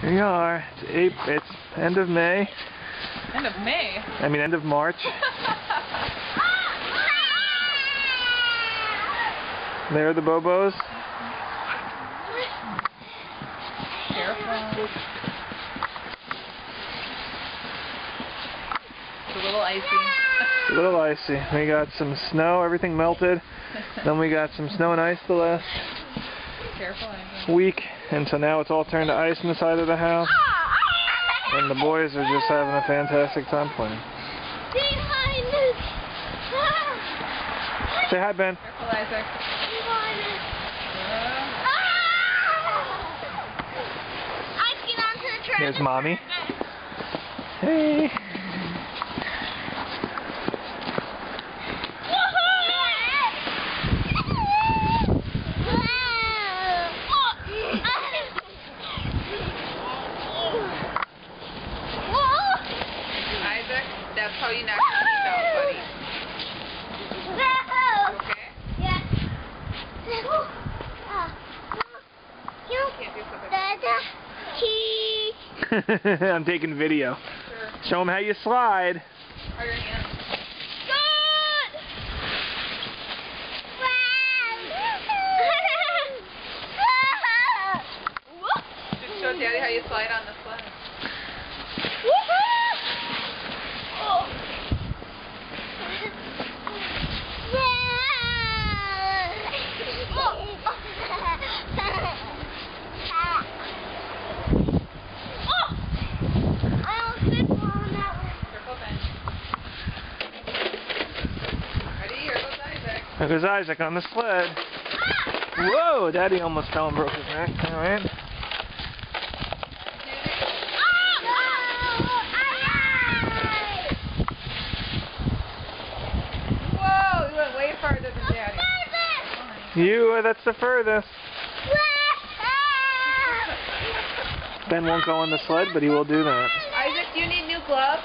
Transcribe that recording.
Here we are. It's end of May. End of May? I mean end of March. There are the Bobos. Careful. It's a little icy. A little icy. We got some snow, everything melted. Then we got some snow and ice the last week. And so now it's all turned to ice inside of the house. And the boys are just having a fantastic time playing. Say hi, Ben. Careful, Isaac. There's Mommy. Hey. Isaac, that's how you knock your teeth out, buddy. Okay? Yeah. Can't do something. I'm taking video. Sure. Show them how you slide. How are your hands? Just show Daddy how you slide on the sled. There goes Isaac on the sled. Whoa, Daddy almost fell and broke his neck. All right. Whoa, you went way farther than Daddy. That's the furthest. Ben won't go on the sled, but he will do that. Isaac, do you need new gloves?